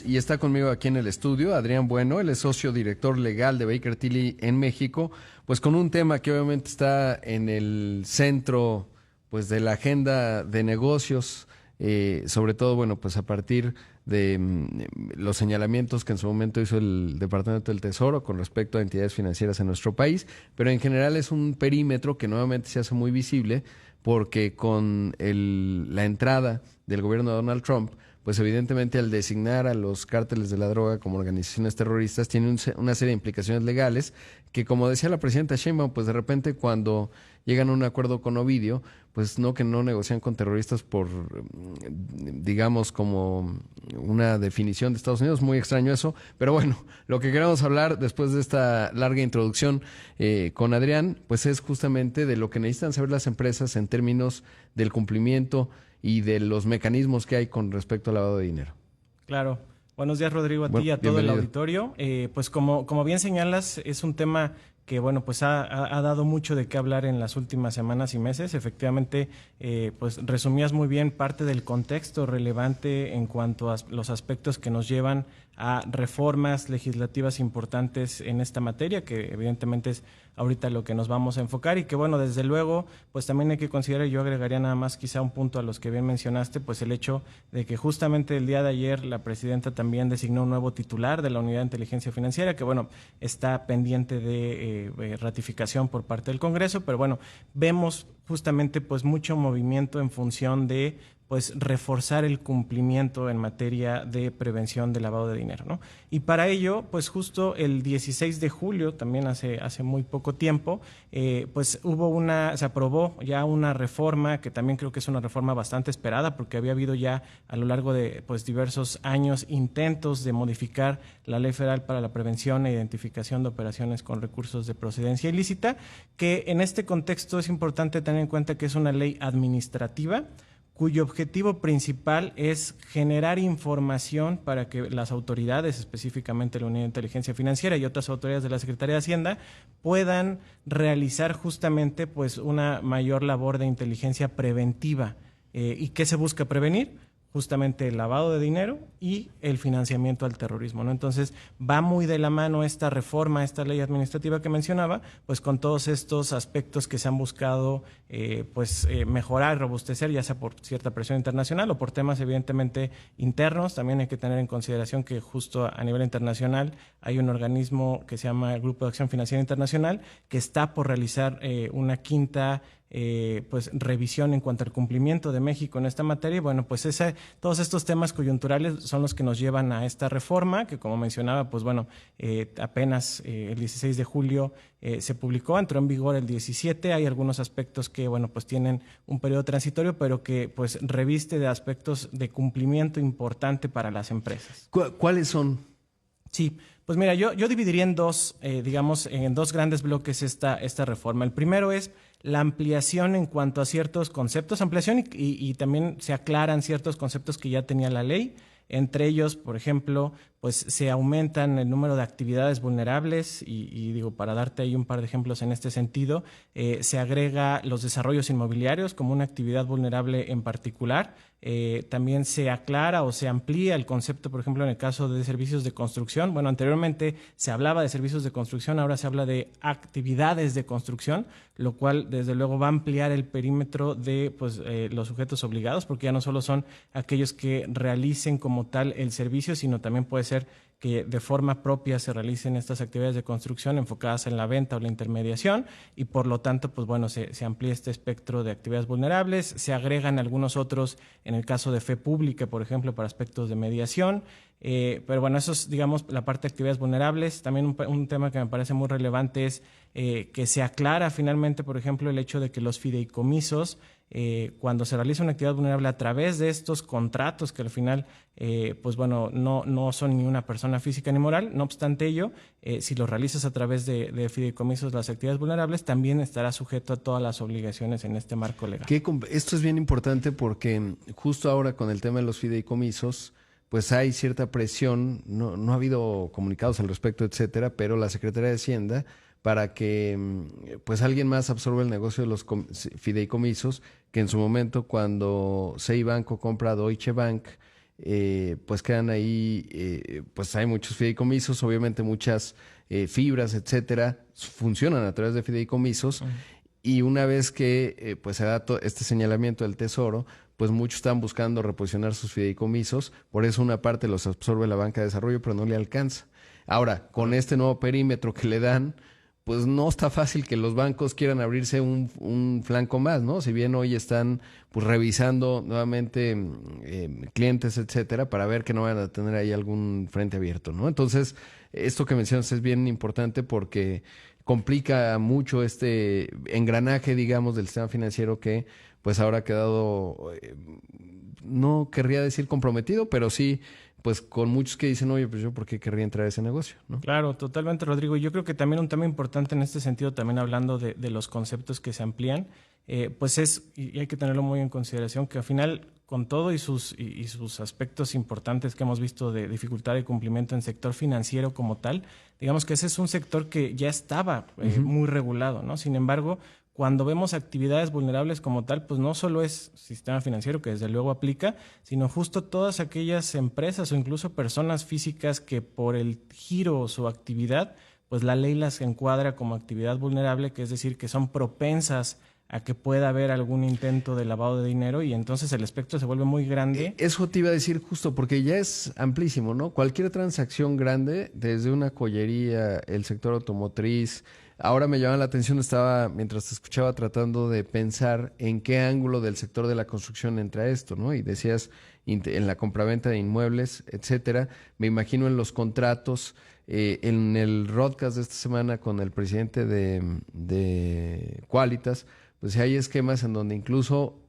y está conmigo aquí en el estudio Adrián Bueno, él es socio director legal de Baker Tilly en México, pues con un tema que obviamente está en el centro pues de la agenda de negocios, sobre todo, bueno, pues a partir de los señalamientos que en su momento hizo el Departamento del Tesoro con respecto a entidades financieras en nuestro país, pero en general es un perímetro que nuevamente se hace muy visible porque con la entrada del gobierno de Donald Trump, pues evidentemente al designar a los cárteles de la droga como organizaciones terroristas tiene una serie de implicaciones legales que, como decía la presidenta Sheinbaum, pues de repente cuando llegan a un acuerdo con Ovidio, pues no, que no negocian con terroristas por, digamos, como una definición de Estados Unidos, muy extraño eso, pero bueno, lo que queremos hablar después de esta larga introducción con Adrián, pues es justamente de lo que necesitan saber las empresas en términos del cumplimiento y de los mecanismos que hay con respecto al lavado de dinero. Claro. Buenos días, Rodrigo, a ti y a todo el auditorio. Pues como bien señalas, es un tema que pues ha dado mucho de qué hablar en las últimas semanas y meses. Efectivamente, pues resumías muy bien parte del contexto relevante en cuanto a los aspectos que nos llevan a reformas legislativas importantes en esta materia, que evidentemente es ahorita lo que nos vamos a enfocar y que desde luego, pues también hay que considerar, yo agregaría nada más quizá un punto a los que bien mencionaste, pues el hecho de que justamente el día de ayer la presidenta también designó un nuevo titular de la Unidad de Inteligencia Financiera, que está pendiente de ratificación por parte del Congreso, pero vemos justamente pues mucho movimiento en función de pues reforzar el cumplimiento en materia de prevención de lavado de dinero, ¿no? Y para ello, pues justo el 16 de julio, también hace muy poco tiempo, pues se aprobó ya una reforma que también creo que es una reforma bastante esperada porque había habido ya a lo largo de pues diversos años intentos de modificar la Ley Federal para la Prevención e Identificación de Operaciones con Recursos de Procedencia Ilícita, que en este contexto es importante tener en cuenta que es una ley administrativa cuyo objetivo principal es generar información para que las autoridades, específicamente la Unidad de Inteligencia Financiera y otras autoridades de la Secretaría de Hacienda, puedan realizar justamente pues una mayor labor de inteligencia preventiva. ¿Y qué se busca prevenir? Justamente el lavado de dinero y el financiamiento al terrorismo, ¿no? Entonces, va muy de la mano esta reforma, esta ley administrativa que mencionaba, pues con todos estos aspectos que se han buscado mejorar, robustecer, ya sea por cierta presión internacional o por temas evidentemente internos. También hay que tener en consideración que justo a nivel internacional hay un organismo que se llama el Grupo de Acción Financiera Internacional que está por realizar una quinta revisión en cuanto al cumplimiento de México en esta materia. Todos estos temas coyunturales son los que nos llevan a esta reforma que, como mencionaba, apenas el 16 de julio se publicó, entró en vigor el 17. Hay algunos aspectos que tienen un periodo transitorio, pero que reviste de aspectos de cumplimiento importante para las empresas. ¿Cuáles son? Sí, pues mira, yo dividiría en dos, en dos grandes bloques esta reforma. El primero es la ampliación en cuanto a ciertos conceptos, ampliación y también se aclaran ciertos conceptos que ya tenía la ley. Entre ellos, por ejemplo, se aumentan el número de actividades vulnerables y para darte ahí un par de ejemplos en este sentido, se agrega los desarrollos inmobiliarios como una actividad vulnerable en particular. También se aclara o se amplía el concepto, por ejemplo, en el caso de servicios de construcción. Anteriormente se hablaba de servicios de construcción, ahora se habla de actividades de construcción, lo cual desde luego va a ampliar el perímetro de los sujetos obligados, porque ya no solo son aquellos que realicen como tal el servicio, sino también puede ser que de forma propia se realicen estas actividades de construcción enfocadas en la venta o la intermediación y por lo tanto se amplía este espectro de actividades vulnerables, se agregan algunos otros en el caso de fe pública, por ejemplo, para aspectos de mediación, pero eso es la parte de actividades vulnerables. También un tema que me parece muy relevante es que se aclara finalmente, por ejemplo, el hecho de que los fideicomisos, cuando se realiza una actividad vulnerable a través de estos contratos que al final no son ni una persona física ni moral, no obstante ello, si lo realizas a través de fideicomisos las actividades vulnerables, también estará sujeto a todas las obligaciones en este marco legal. Esto es bien importante porque justo ahora con el tema de los fideicomisos, pues hay cierta presión, no ha habido comunicados al respecto, etcétera, pero la Secretaría de Hacienda para que pues alguien más absorba el negocio de los fideicomisos, que en su momento cuando Ceibanco compra a Deutsche Bank, pues quedan ahí, pues hay muchos fideicomisos, obviamente muchas fibras, etcétera, funcionan a través de fideicomisos. Y una vez que pues se da este señalamiento del Tesoro, pues muchos están buscando reposicionar sus fideicomisos, por eso una parte los absorbe la banca de desarrollo, pero no le alcanza. Ahora, con este nuevo perímetro que le dan, pues no está fácil que los bancos quieran abrirse un flanco más, ¿no? Si bien hoy están pues revisando nuevamente clientes, etcétera, para ver que no van a tener ahí algún frente abierto, ¿no? Entonces, esto que mencionas es bien importante porque complica mucho este engranaje, digamos, del sistema financiero que pues ahora ha quedado, no querría decir comprometido, pero sí pues con muchos que dicen, oye, pues yo por qué querría entrar a ese negocio, ¿no? Claro, totalmente, Rodrigo. Yo creo que también un tema importante en este sentido, también hablando de los conceptos que se amplían, pues y hay que tenerlo muy en consideración, que al final, con todo y sus aspectos importantes que hemos visto de dificultad de cumplimiento en sector financiero como tal, digamos que ese es un sector que ya estaba muy regulado, ¿no? Sin embargo, cuando vemos actividades vulnerables como tal, pues no solo es sistema financiero, que desde luego aplica, sino justo todas aquellas empresas o incluso personas físicas que por el giro o su actividad, pues la ley las encuadra como actividad vulnerable, que es decir, que son propensas a que pueda haber algún intento de lavado de dinero y entonces el espectro se vuelve muy grande. Eso te iba a decir justo, porque ya es amplísimo, ¿no? Cualquier transacción grande, desde una joyería, el sector automotriz. Ahora me llama la atención, estaba, mientras te escuchaba, tratando de pensar en qué ángulo del sector de la construcción entra esto, ¿no? Y decías, en la compraventa de inmuebles, etcétera. Me imagino en los contratos, en el broadcast de esta semana con el presidente de Qualitas, pues hay esquemas en donde incluso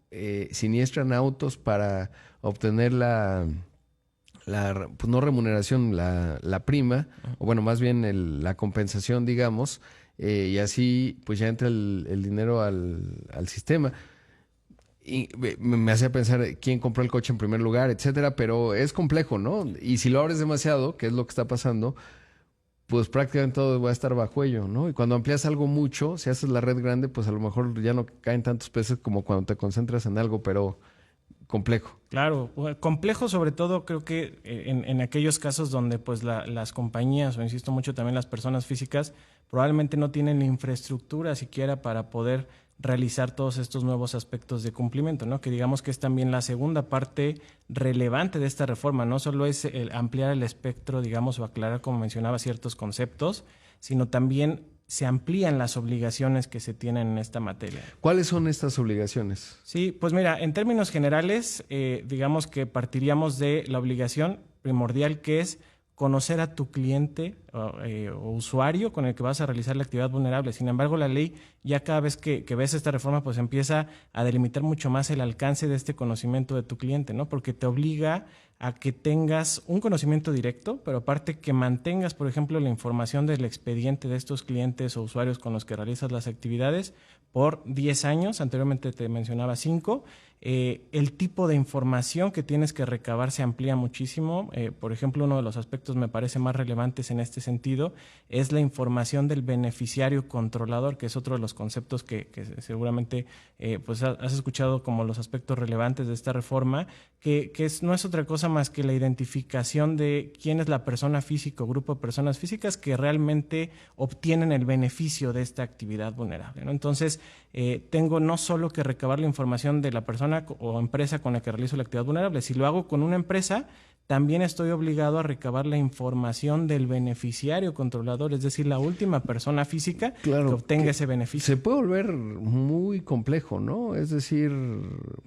siniestran autos para obtener pues no remuneración, la prima, o bueno, más bien la compensación, digamos, y así pues ya entra el dinero al sistema. Y me hacía pensar quién compró el coche en primer lugar, etcétera, pero es complejo, ¿no? Y si lo abres demasiado, que es lo que está pasando, pues prácticamente todo va a estar bajo ello, ¿no? Y cuando amplias algo mucho, si haces la red grande, pues a lo mejor ya no caen tantos peces como cuando te concentras en algo, pero complejo. Claro, complejo sobre todo creo que en aquellos casos donde pues las compañías, o insisto mucho también las personas físicas, probablemente no tienen la infraestructura siquiera para poder realizar todos estos nuevos aspectos de cumplimiento, ¿no? Que digamos que es también la segunda parte relevante de esta reforma, no solo es ampliar el espectro, digamos, o aclarar, como mencionaba, ciertos conceptos, sino también se amplían las obligaciones que se tienen en esta materia. ¿Cuáles son estas obligaciones? Sí, pues mira, en términos generales, digamos que partiríamos de la obligación primordial que es conocer a tu cliente o usuario con el que vas a realizar la actividad vulnerable. Sin embargo, la ley ya cada vez que ves esta reforma, pues empieza a delimitar mucho más el alcance de este conocimiento de tu cliente, ¿no? Porque te obliga a que tengas un conocimiento directo, pero aparte que mantengas, por ejemplo, la información del expediente de estos clientes o usuarios con los que realizas las actividades por 10 años, anteriormente te mencionaba 5. El tipo de información que tienes que recabar se amplía muchísimo. Por ejemplo, uno de los aspectos me parece más relevantes en este sentido es la información del beneficiario controlador, que es otro de los conceptos que seguramente pues has escuchado como los aspectos relevantes de esta reforma, que no es otra cosa más que la identificación de quién es la persona física o grupo de personas físicas que realmente obtienen el beneficio de esta actividad vulnerable, ¿no? Entonces, tengo no solo que recabar la información de la persona o empresa con la que realizo la actividad vulnerable, si lo hago con una empresa, también estoy obligado a recabar la información del beneficiario controlador, es decir, la última persona física que obtenga ese beneficio. Se puede volver muy complejo, ¿no? Es decir,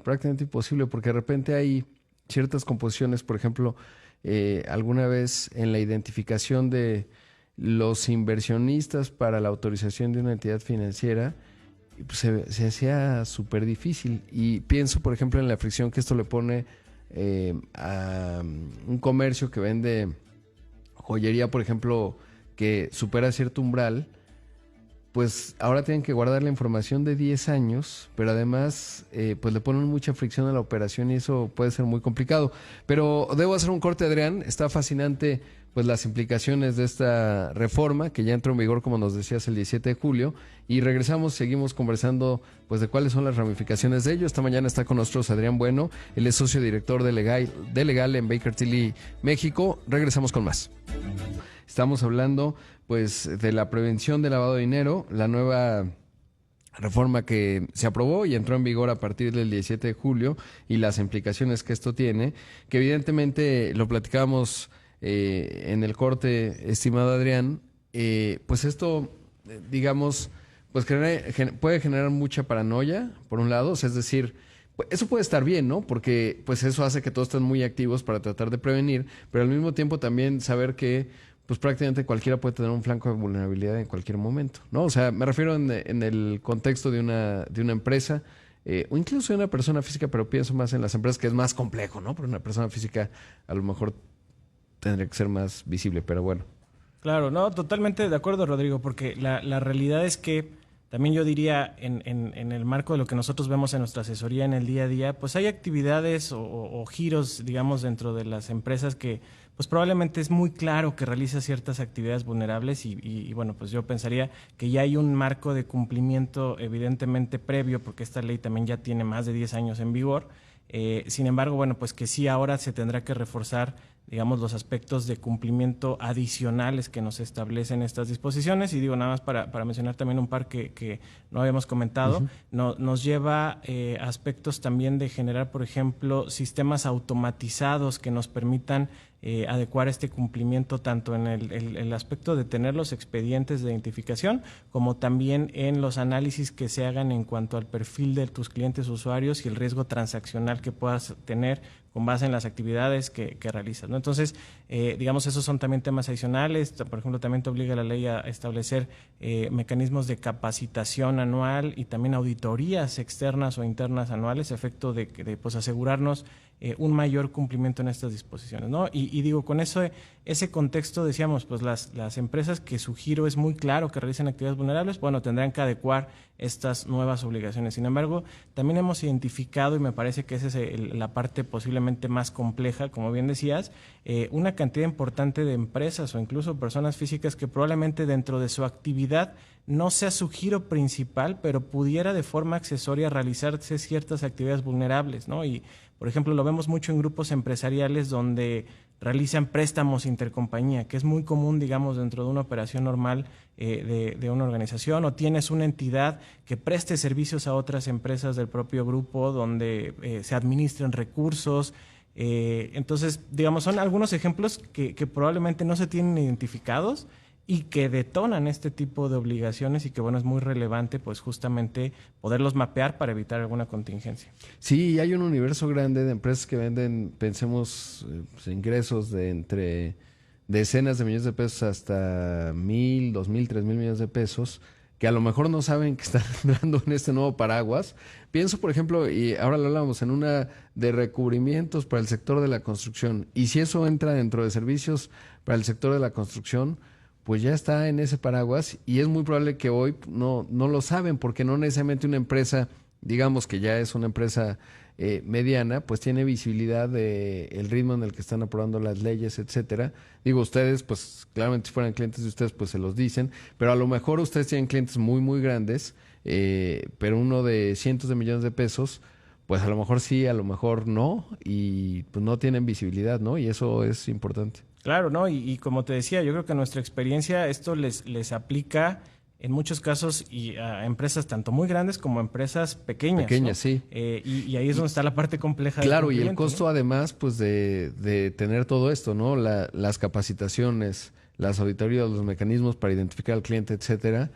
prácticamente imposible, porque de repente hay ciertas composiciones, por ejemplo, alguna vez en la identificación de los inversionistas para la autorización de una entidad financiera, pues se hacía súper difícil. Y pienso, por ejemplo, en la fricción que esto le pone a un comercio que vende joyería, por ejemplo, que supera cierto umbral, pues ahora tienen que guardar la información de 10 años, pero además pues le ponen mucha fricción a la operación y eso puede ser muy complicado. Pero debo hacer un corte, Adrián. Está fascinante pues las implicaciones de esta reforma que ya entró en vigor, como nos decías, el 17 de julio. Y regresamos, seguimos conversando pues de cuáles son las ramificaciones de ello. Esta mañana está con nosotros Adrián Bueno, él es socio director de Legal en Baker Tilly, México. Regresamos con más. Estamos hablando pues de la prevención del lavado de dinero, la nueva reforma que se aprobó y entró en vigor a partir del 17 de julio y las implicaciones que esto tiene, que evidentemente lo platicábamos en el corte, estimado Adrián, pues esto, digamos, pues puede generar mucha paranoia, por un lado, o sea, es decir, eso puede estar bien, ¿no? Porque pues eso hace que todos estén muy activos para tratar de prevenir, pero al mismo tiempo también saber que pues prácticamente cualquiera puede tener un flanco de vulnerabilidad en cualquier momento, ¿no? O sea, me refiero en el contexto de una empresa o incluso de una persona física, pero pienso más en las empresas, que es más complejo, ¿no? Porque una persona física a lo mejor tendría que ser más visible, pero bueno. Claro, no, totalmente de acuerdo, Rodrigo, porque la realidad es que también yo diría, en el marco de lo que nosotros vemos en nuestra asesoría en el día a día, pues hay actividades o giros, digamos, dentro de las empresas que pues probablemente es muy claro que realiza ciertas actividades vulnerables y bueno, pues yo pensaría que ya hay un marco de cumplimiento evidentemente previo, porque esta ley también ya tiene más de 10 años en vigor. Sin embargo, bueno, pues que sí ahora se tendrá que reforzar, digamos, los aspectos de cumplimiento adicionales que nos establecen estas disposiciones. Y digo, nada más para mencionar también un par que no habíamos comentado, nos lleva aspectos también de generar, por ejemplo, sistemas automatizados que nos permitan adecuar este cumplimiento tanto en el aspecto de tener los expedientes de identificación como también en los análisis que se hagan en cuanto al perfil de tus clientes usuarios y el riesgo transaccional que puedas tener con base en las actividades que realizas, ¿no? Entonces, digamos, esos son también temas adicionales. Por ejemplo, también te obliga la ley a establecer mecanismos de capacitación anual y también auditorías externas o internas anuales a efecto de pues, asegurarnos un mayor cumplimiento en estas disposiciones, ¿no? Y digo, con ese contexto decíamos, pues las empresas que su giro es muy claro que realicen actividades vulnerables, bueno, tendrán que adecuar estas nuevas obligaciones. Sin embargo, también hemos identificado, y me parece que esa es la parte posiblemente más compleja, como bien decías, una cantidad importante de empresas o incluso personas físicas que probablemente dentro de su actividad no sea su giro principal, pero pudiera de forma accesoria realizarse ciertas actividades vulnerables, ¿no? Y, por ejemplo, lo vemos mucho en grupos empresariales donde realizan préstamos intercompañía, que es muy común, digamos, dentro de una operación normal de una organización, o tienes una entidad que preste servicios a otras empresas del propio grupo donde se administren recursos. Entonces, digamos, son algunos ejemplos que probablemente no se tienen identificados y que detonan este tipo de obligaciones y que, bueno, es muy relevante, pues, justamente poderlos mapear para evitar alguna contingencia. Sí, hay un universo grande de empresas que venden, pensemos, pues, ingresos de entre decenas de millones de pesos hasta 1,000, 2,000, 3,000 millones de pesos, que a lo mejor no saben que están entrando en este nuevo paraguas. Pienso, por ejemplo, y ahora lo hablamos, en una de recubrimientos para el sector de la construcción. Y si eso entra dentro de servicios para el sector de la construcción, pues ya está en ese paraguas y es muy probable que hoy no lo saben, porque no necesariamente una empresa, digamos que ya es una empresa mediana, pues tiene visibilidad de el ritmo en el que están aprobando las leyes, etcétera. Digo, ustedes, pues claramente si fueran clientes de ustedes, pues se los dicen, pero a lo mejor ustedes tienen clientes muy, muy grandes, pero uno de cientos de millones de pesos, pues a lo mejor sí, a lo mejor no, y pues no tienen visibilidad, ¿no? Y eso es importante. Claro, ¿no? Y como te decía, yo creo que en nuestra experiencia esto les aplica en muchos casos y a empresas tanto muy grandes como a empresas pequeñas. Pequeñas, ¿no? sí. Y ahí es donde está la parte compleja. Claro, y el costo, ¿no? Además, pues de tener todo esto, ¿no? Las capacitaciones, las auditorías, los mecanismos para identificar al cliente, etcétera,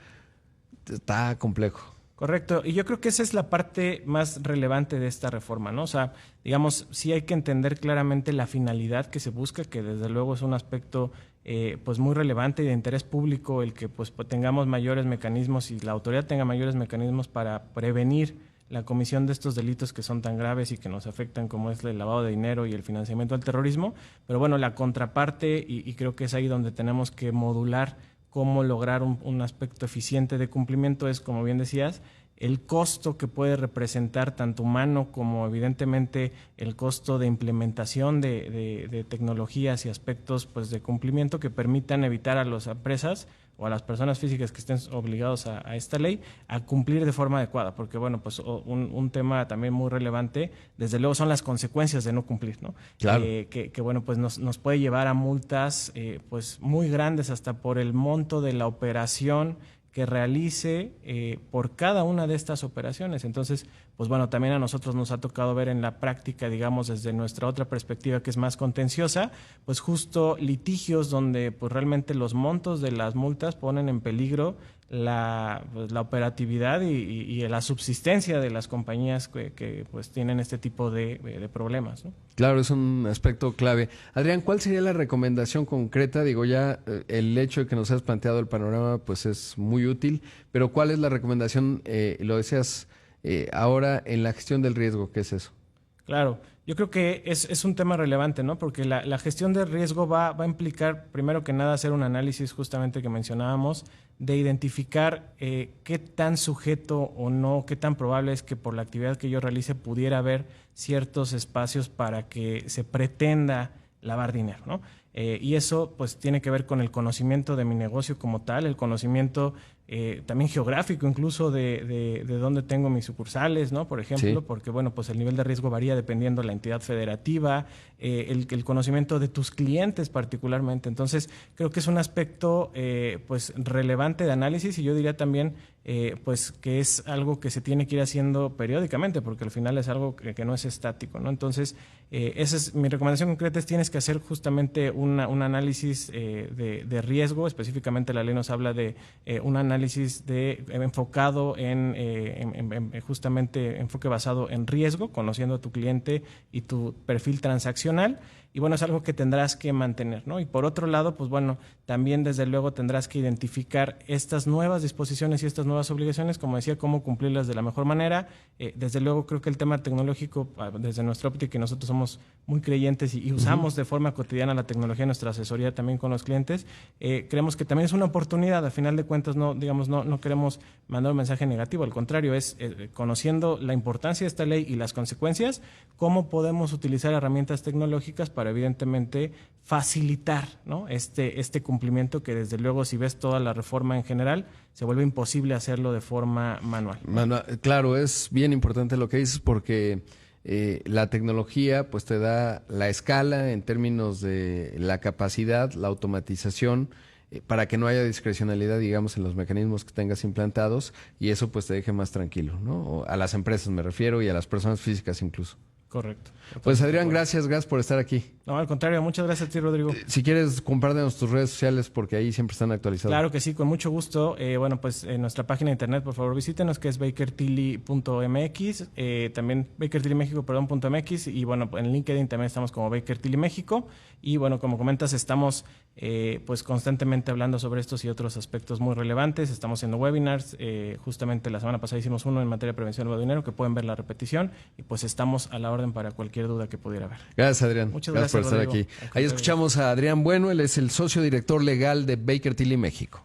está complejo. Correcto, y yo creo que esa es la parte más relevante de esta reforma, ¿no? O sea, digamos, sí hay que entender claramente la finalidad que se busca, que desde luego es un aspecto pues muy relevante y de interés público el que pues tengamos mayores mecanismos y la autoridad tenga mayores mecanismos para prevenir la comisión de estos delitos que son tan graves y que nos afectan, como es el lavado de dinero y el financiamiento al terrorismo. Pero bueno, la contraparte, y creo que es ahí donde tenemos que modular cómo lograr un aspecto eficiente de cumplimiento es, como bien decías, el costo que puede representar tanto humano como evidentemente el costo de implementación de tecnologías y aspectos pues, de cumplimiento que permitan evitar a las empresas o a las personas físicas que estén obligados a esta ley a cumplir de forma adecuada, porque bueno, pues un tema también muy relevante, desde luego, son las consecuencias de no cumplir, ¿no? Claro. Que bueno, pues nos puede llevar a multas pues muy grandes hasta por el monto de la operación que realice por cada una de estas operaciones. Entonces, pues bueno, también a nosotros nos ha tocado ver en la práctica, digamos, desde nuestra otra perspectiva que es más contenciosa, pues justo litigios donde pues realmente los montos de las multas ponen en peligro la operatividad y la subsistencia de las compañías que pues tienen este tipo de problemas, ¿no? Claro, es un aspecto clave. Adrián, ¿cuál sería la recomendación concreta? Digo, ya el hecho de que nos has planteado el panorama pues es muy útil, pero ¿cuál es la recomendación, lo decías ahora, en la gestión del riesgo? ¿Qué es eso? Claro, yo creo que es un tema relevante, ¿no? Porque la gestión de riesgo va a implicar, primero que nada, hacer un análisis justamente que mencionábamos, de identificar qué tan sujeto o no, qué tan probable es que por la actividad que yo realice pudiera haber ciertos espacios para que se pretenda lavar dinero, ¿no? Y eso pues tiene que ver con el conocimiento de mi negocio como tal, el conocimiento también geográfico incluso de dónde tengo mis sucursales, ¿no? Por ejemplo, Sí. porque bueno, pues el nivel de riesgo varía dependiendo de la entidad federativa, el conocimiento de tus clientes particularmente. Entonces, creo que es un aspecto pues relevante de análisis y yo diría también pues que es algo que se tiene que ir haciendo periódicamente porque al final es algo que no es estático, ¿no? Entonces, esa es mi recomendación concreta, es tienes que hacer justamente un análisis de riesgo, específicamente la ley nos habla de un análisis enfocado en justamente enfoque basado en riesgo, conociendo a tu cliente y tu perfil transaccional. Y bueno, es algo que tendrás que mantener, ¿no? Y por otro lado, pues bueno, también desde luego tendrás que identificar estas nuevas disposiciones y estas nuevas obligaciones, como decía, cómo cumplirlas de la mejor manera. Desde luego creo que el tema tecnológico, desde nuestra óptica, y nosotros somos muy creyentes y usamos de forma cotidiana la tecnología en nuestra asesoría también con los clientes, creemos que también es una oportunidad. Al final de cuentas, no queremos mandar un mensaje negativo, al contrario, es conociendo la importancia de esta ley y las consecuencias, cómo podemos utilizar herramientas tecnológicas para evidentemente facilitar, ¿no? este cumplimiento que desde luego si ves toda la reforma en general se vuelve imposible hacerlo de forma manual, ¿no? Claro, es bien importante lo que dices porque la tecnología pues te da la escala en términos de la capacidad, la automatización, para que no haya discrecionalidad, digamos, en los mecanismos que tengas implantados y eso pues te deje más tranquilo, ¿no? O a las empresas me refiero y a las personas físicas incluso. Correcto. Pues Adrián, gracias por estar aquí. No, al contrario, muchas gracias a ti, Rodrigo. Si quieres, compártenos tus redes sociales porque ahí siempre están actualizadas. Claro que sí, con mucho gusto. Bueno, pues en nuestra página de internet, por favor, visítenos, que es bakertilly.mx, también bakertillymexico.mx y bueno, en LinkedIn también estamos como Baker Tilly México y bueno, como comentas, estamos pues constantemente hablando sobre estos y otros aspectos muy relevantes. Estamos haciendo webinars, justamente la semana pasada hicimos uno en materia de prevención del dinero, que pueden ver la repetición y pues estamos a la orden para cualquier duda que pudiera haber. Gracias, Adrián. Muchas gracias por estar Rodrigo. aquí. Ahí escuchamos a Adrián Bueno, él es el socio director legal de Baker Tilly México.